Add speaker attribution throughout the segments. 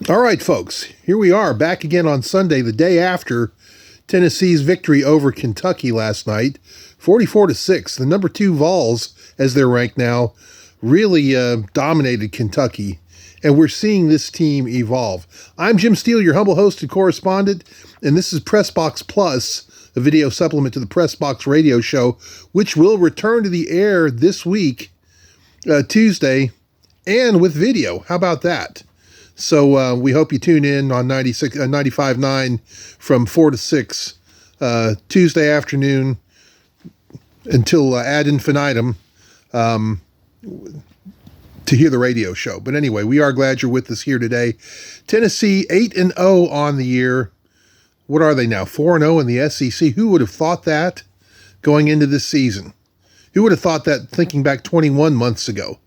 Speaker 1: All right, folks, here we are back again on Sunday, the day after Tennessee's victory over Kentucky last night, 44-6. The number 2 Vols, as they're ranked now, really dominated Kentucky, and we're seeing this team evolve. I'm Jim Steele, your humble host and correspondent, and this is Pressbox Plus, a video supplement to the Pressbox radio show, which will return to the air this week, Tuesday, and with video. How about that? So we hope you tune in on 95.9 from 4 to 6 Tuesday afternoon until ad infinitum to hear the radio show. But anyway, we are glad you're with us here today. Tennessee 8-0 on the year. What are they now? 4-0 in the SEC. Who would have thought that going into this season? Who would have thought that thinking back 21 months ago,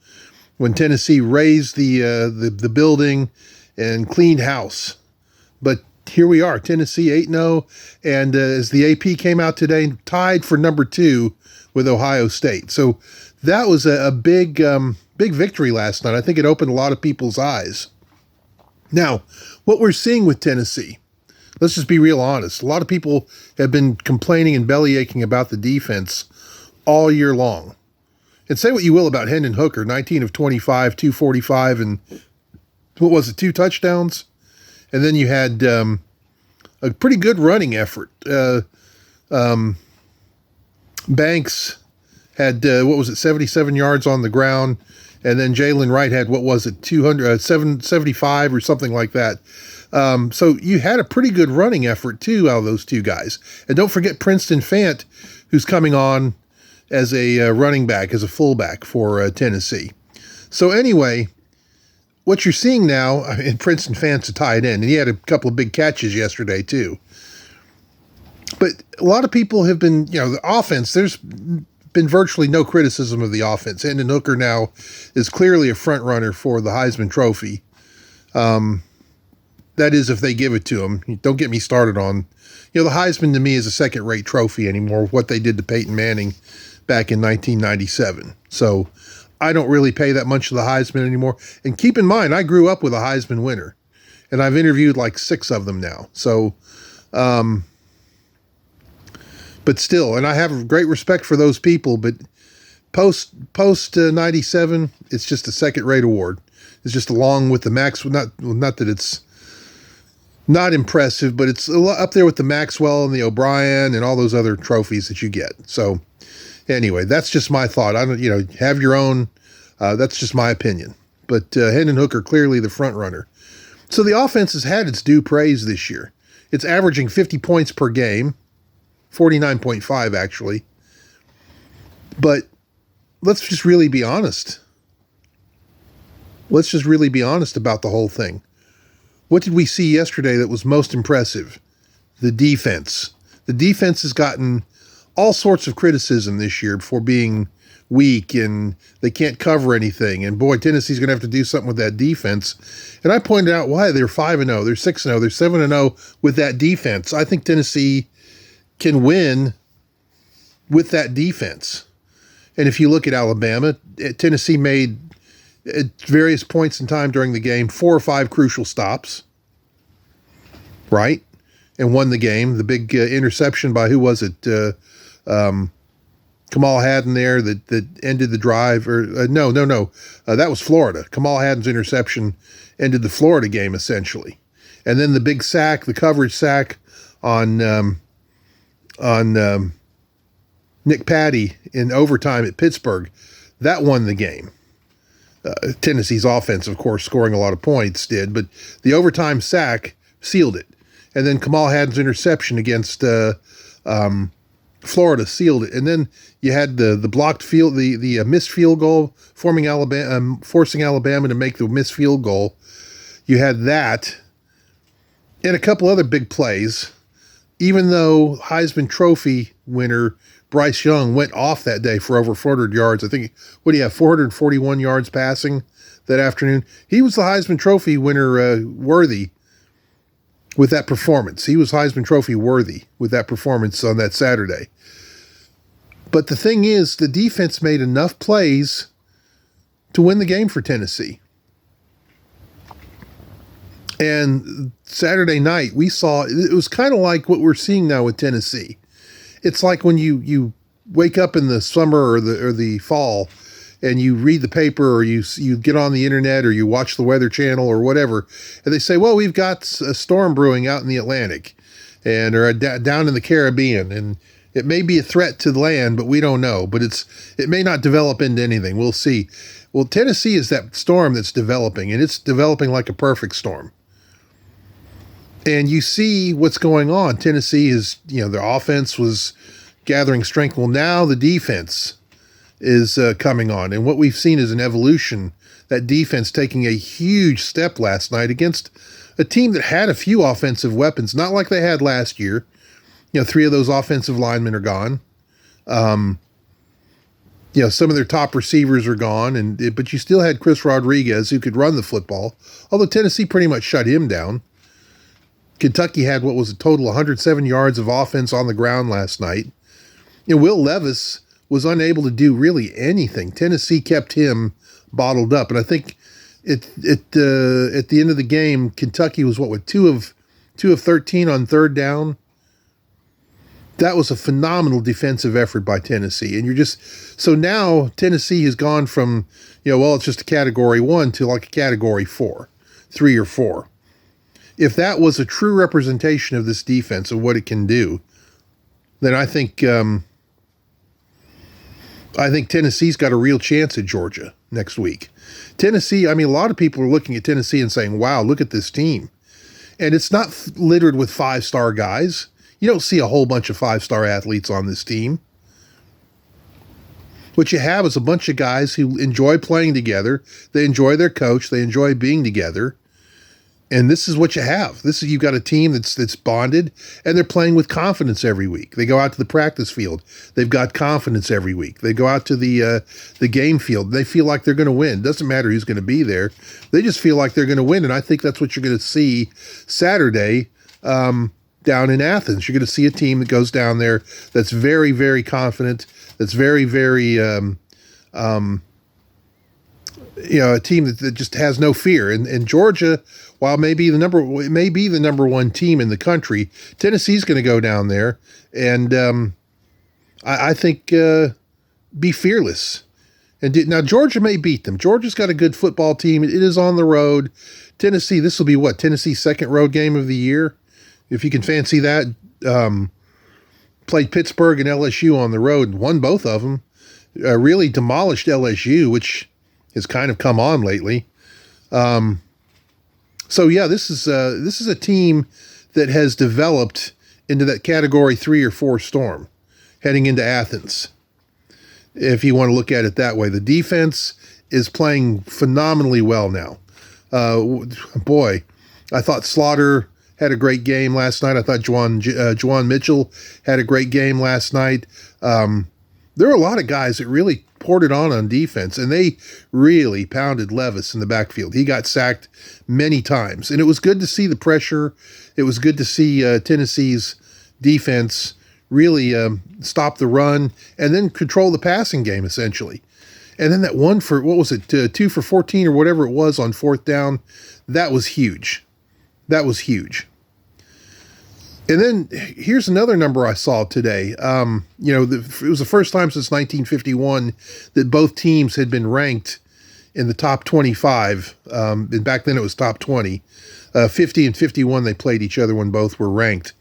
Speaker 1: when Tennessee raised the building and cleaned house? But here we are, Tennessee 8-0, and as the AP came out today, tied for number 2 with Ohio State. So that was a big victory last night. I think it opened a lot of people's eyes. Now, what we're seeing with Tennessee, let's just be real honest. A lot of people have been complaining and bellyaching about the defense all year long. And say what you will about Hendon Hooker, 19 of 25, 245, and what was it, 2 touchdowns? And then you had a pretty good running effort. Banks had, 77 yards on the ground. And then Jalen Wright had, 775 or something like that. So you had a pretty good running effort, too, out of those 2 guys. And don't forget Princeton Fant, who's coming on as a running back, as a fullback for Tennessee. So anyway, what you're seeing now, Princeton Fant's a tight end, and he had a couple of big catches yesterday too. But a lot of people have been, the offense, there's been virtually no criticism of the offense. Hendon Hooker now is clearly a front runner for the Heisman Trophy. That is if they give it to him. Don't get me started on, the Heisman to me is a second-rate trophy anymore, what they did to Peyton Manning back in 1997. So I don't really pay that much to the Heisman anymore. And keep in mind, I grew up with a Heisman winner, and I've interviewed like 6 of them now. So, but still, and I have great respect for those people, but post 97, it's just a second-rate award. It's just along with the not that it's not impressive, but it's up there with the Maxwell and the O'Brien and all those other trophies that you get. So anyway, that's just my thought. I don't, have your own. That's just my opinion. But Hendon Hooker, clearly the front runner. So the offense has had its due praise this year. It's averaging 50 points per game, 49.5 actually. But let's just really be honest. Let's just really be honest about the whole thing. What did we see yesterday that was most impressive? The defense. The defense has gotten all sorts of criticism this year for being weak and they can't cover anything. And boy, Tennessee's going to have to do something with that defense. And I pointed out why they're 5-0, they're 6-0, they're 7-0 with that defense. I think Tennessee can win with that defense. And if you look at Alabama, Tennessee made at various points in time during the game 4 or 5 crucial stops, right? And won the game. The big interception by, who was it? Kamal Hadden there that ended the drive. Or no. That was Florida. Kamal Hadden's interception ended the Florida game, essentially. And then the big sack, the coverage sack on Nick Patty in overtime at Pittsburgh, that won the game. Tennessee's offense, of course, scoring a lot of points did, but the overtime sack sealed it. And then Kamal Hadden's interception against Florida sealed it. And then you had the blocked field, the missed field goal, forcing Alabama to make the missed field goal. You had that and a couple other big plays. Even though Heisman Trophy winner Bryce Young went off that day for over 400 yards. I think, 441 yards passing that afternoon. He was the Heisman Trophy winner worthy with that performance. He was Heisman Trophy worthy with that performance on that Saturday. But the thing is, the defense made enough plays to win the game for Tennessee. And Saturday night, we saw, it was kind of like what we're seeing now with Tennessee. It's like when you wake up in the summer or the fall and you read the paper or you get on the internet or you watch the Weather Channel or whatever, and they say, well, we've got a storm brewing out in the Atlantic and or down in the Caribbean, and it may be a threat to the land, but we don't know. But it may not develop into anything. We'll see. Well, Tennessee is that storm that's developing, and it's developing like a perfect storm. And you see what's going on. Tennessee is, their offense was gathering strength. Well, now the defense is coming on. And what we've seen is an evolution. That defense taking a huge step last night against a team that had a few offensive weapons, not like they had last year. 3 of those offensive linemen are gone. Some of their top receivers are gone, but you still had Chris Rodriguez who could run the football, although Tennessee pretty much shut him down. Kentucky had what was a total 107 yards of offense on the ground last night. Will Levis was unable to do really anything. Tennessee kept him bottled up, and I think at the end of the game, Kentucky was with 2 of 13 on third down. That was a phenomenal defensive effort by Tennessee. And so now Tennessee has gone from, it's just a category 1 to like a category 4, 3 or 4. If that was a true representation of this defense of what it can do, then I think Tennessee's got a real chance at Georgia next week. Tennessee, a lot of people are looking at Tennessee and saying, wow, look at this team. And it's not littered with 5-star guys. You don't see a whole bunch of 5-star athletes on this team. What you have is a bunch of guys who enjoy playing together. They enjoy their coach. They enjoy being together. And this is what you have. You've got a team that's bonded, and they're playing with confidence every week. They go out to the practice field. They've got confidence every week. They go out to the game field. They feel like they're going to win. Doesn't matter who's going to be there. They just feel like they're going to win, and I think that's what you're going to see Saturday down in Athens. You're going to see a team that goes down there that's very, very confident, that's very, very a team that just has no fear. And Georgia, while it may be the number 1 team in the country, Tennessee's going to go down there and I think be fearless. And now Georgia may beat them. Georgia's got a good football team. It is on the road. Tennessee, this will be Tennessee's 2nd road game of the year, if you can fancy that. Played Pittsburgh and LSU on the road and won both of them. Really demolished LSU, which has kind of come on lately. So yeah, this is a team that has developed into that category 3 or 4 storm heading into Athens. If you want to look at it that way, the defense is playing phenomenally well now. Boy, I thought Slaughter had a great game last night. I thought Juwan Mitchell had a great game last night. There were a lot of guys that really poured it on defense, and they really pounded Levis in the backfield. He got sacked many times, and it was good to see the pressure. It was good to see Tennessee's defense really stop the run and then control the passing game, essentially. And then that one for, 2 for 14 or whatever it was on 4th down, that was huge. That was huge. And then here's another number I saw today. It was the first time since 1951 that both teams had been ranked in the top 25. And back then it was top 20. 50 and 51, they played each other when both were ranked.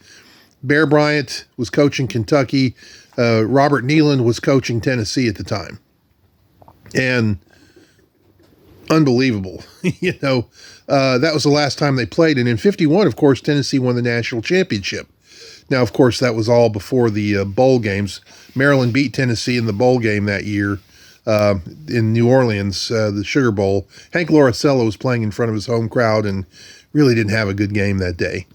Speaker 1: Bear Bryant was coaching Kentucky. Robert Nealon was coaching Tennessee at the time. And unbelievable. That was the last time they played. And in 51, of course, Tennessee won the national championship. Now, of course, that was all before the bowl games. Maryland beat Tennessee in the bowl game that year in New Orleans, the Sugar Bowl. Hank Loricello was playing in front of his home crowd and really didn't have a good game that day.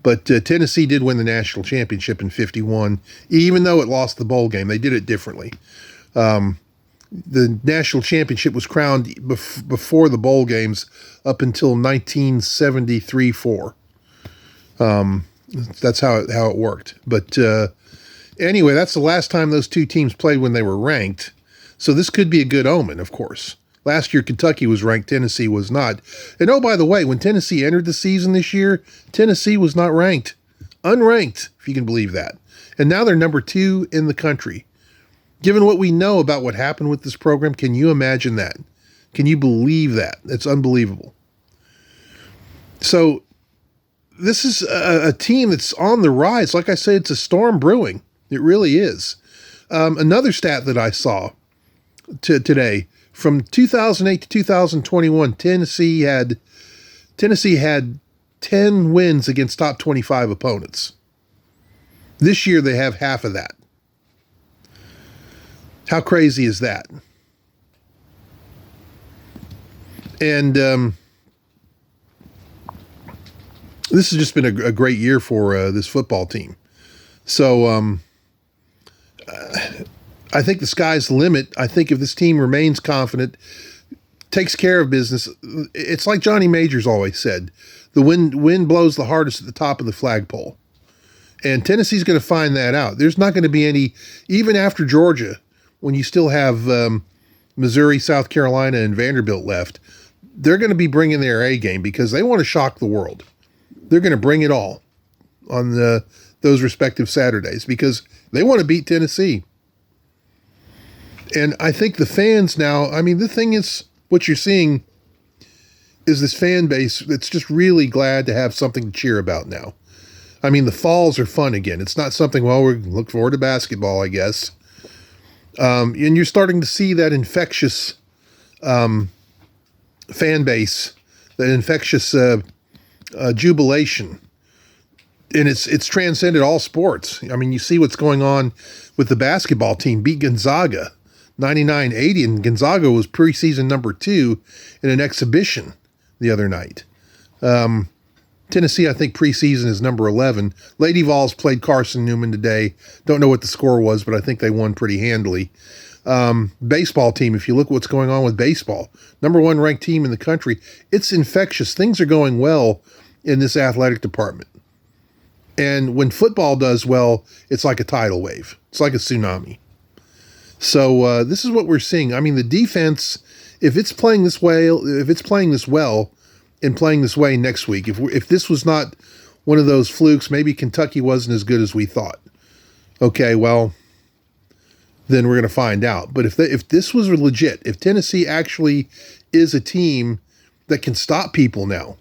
Speaker 1: But Tennessee did win the national championship in 51, even though it lost the bowl game. They did it differently. The national championship was crowned before the bowl games up until 1973-4. That's how it worked. But anyway, that's the last time those two teams played when they were ranked. So this could be a good omen, of course. Last year, Kentucky was ranked. Tennessee was not. And oh, by the way, when Tennessee entered the season this year, Tennessee was not ranked. Unranked, if you can believe that. And now they're number 2 in the country. Given what we know about what happened with this program, can you imagine that? Can you believe that? It's unbelievable. So this is a team that's on the rise. Like I said, it's a storm brewing. It really is. Another stat that I saw today, from 2008 to 2021, Tennessee had 10 wins against top 25 opponents. This year they have half of that. How crazy is that? And this has just been a great year for this football team. So I think the sky's the limit. I think if this team remains confident, takes care of business, it's like Johnny Majors always said, the wind blows the hardest at the top of the flagpole. And Tennessee's going to find that out. There's not going to be any, even after Georgia, when you still have Missouri, South Carolina, and Vanderbilt left, they're going to be bringing their A game because they want to shock the world. They're going to bring it all on those respective Saturdays because they want to beat Tennessee. And I think the fans now, I mean, the thing is, what you're seeing is this fan base that's just really glad to have something to cheer about now. I mean, the falls are fun again. It's not something, well, we're looking forward to basketball, I guess. And you're starting to see that infectious fan base, that infectious jubilation. And it's transcended all sports. I mean, you see what's going on with the basketball team, beat Gonzaga 99-80, and Gonzaga was preseason number 2 in an exhibition the other night. Tennessee, I think preseason is number 11. Lady Vols played Carson Newman today. Don't know what the score was, but I think they won pretty handily. Baseball team, if you look at what's going on with baseball, number 1 ranked team in the country, it's infectious. Things are going well in this athletic department. And when football does well, it's like a tidal wave. It's like a tsunami. So this is what we're seeing. I mean, the defense, if it's playing this well and playing this way next week, if this was not one of those flukes, maybe Kentucky wasn't as good as we thought. Okay, well, then we're going to find out. But if this was legit, if Tennessee actually is a team that can stop people now,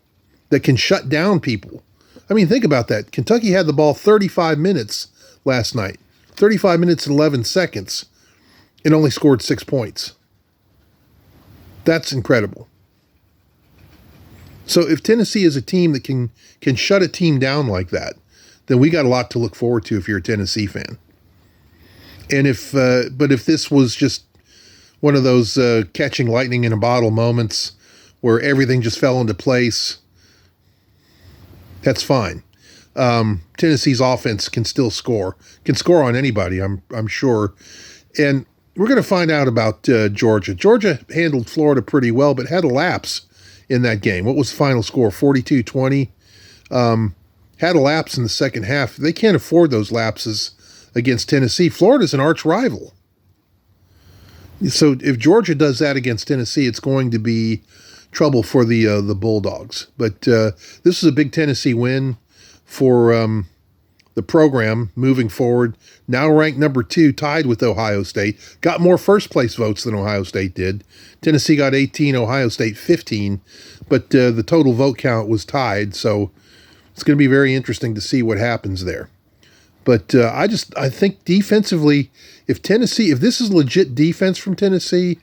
Speaker 1: that can shut down people. I mean, think about that. Kentucky had the ball 35 minutes last night, 35 minutes and 11 seconds, and only scored 6 points. That's incredible. So if Tennessee is a team that can shut a team down like that, then we got a lot to look forward to if you're a Tennessee fan. And if this was just one of those catching lightning in a bottle moments where everything just fell into place, that's fine. Tennessee's offense can still score, can score on anybody, I'm sure. And we're going to find out about Georgia. Georgia handled Florida pretty well, but had a lapse in that game. What was the final score? 42-20. Had a lapse in the second half. They can't afford those lapses against Tennessee. Florida's an arch rival. So if Georgia does that against Tennessee, it's going to be trouble for the Bulldogs. But this is a big Tennessee win for the program moving forward. Now ranked number 2, tied with Ohio State. Got more first-place votes than Ohio State did. Tennessee got 18, Ohio State 15. But the total vote count was tied, so it's going to be very interesting to see what happens there. But I think defensively, if this is legit defense from Tennessee,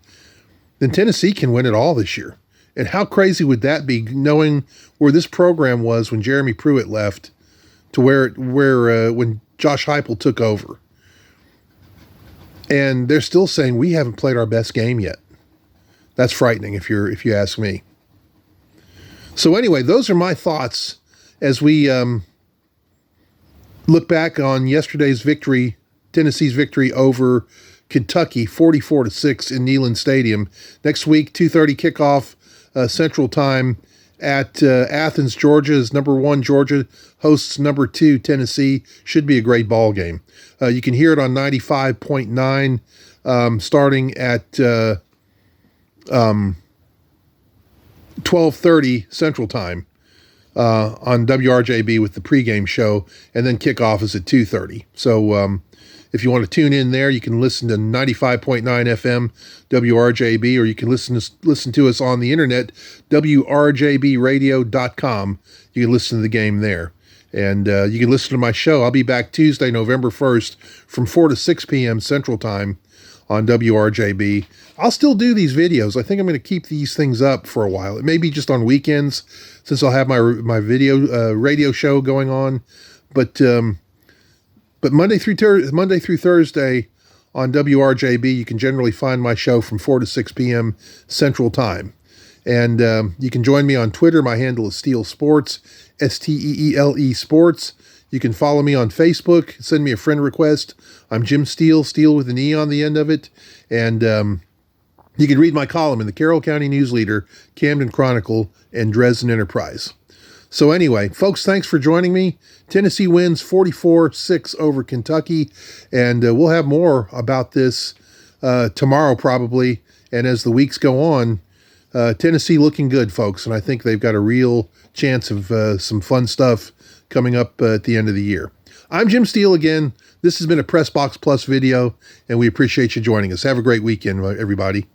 Speaker 1: then Tennessee can win it all this year. And how crazy would that be, knowing where this program was when Jeremy Pruitt left to where when Josh Heupel took over. And they're still saying we haven't played our best game yet. That's frightening if you ask me. So anyway, those are my thoughts as we look back on yesterday's victory, Tennessee's victory over Kentucky, 44-6 in Neyland Stadium. Next week, 2:30 kickoff Central Time at Athens, Georgia. Is number 1 Georgia hosts number 2 Tennessee. Should be a great ball game. You can hear it on 95.9 starting at 12:30 Central Time on WRJB with the pregame show, and then kickoff is at 2:30. So if you want to tune in there, you can listen to 95.9 FM WRJB, or you can listen to us on the internet, WRJBradio.com. You can listen to the game there. And you can listen to my show. I'll be back Tuesday, November 1st from 4 to 6 p.m. Central Time on WRJB. I'll still do these videos. I think I'm going to keep these things up for a while. It may be just on weekends, since I'll have my radio show going on. But Monday through Thursday on WRJB, you can generally find my show from 4 to 6 p.m. Central Time. And you can join me on Twitter. My handle is Steele Sports, Steele Sports. You can follow me on Facebook. Send me a friend request. I'm Jim Steele, Steele with an E on the end of it. And you can read my column in the Carroll County News Leader, Camden Chronicle, and Dresden Enterprise. So anyway, folks, thanks for joining me. Tennessee wins 44-6 over Kentucky. And we'll have more about this tomorrow probably. And as the weeks go on, Tennessee looking good, folks, and I think they've got a real chance of some fun stuff coming up at the end of the year. I'm Jim Steele again. This has been a Pressbox Plus video, and we appreciate you joining us. Have a great weekend, everybody.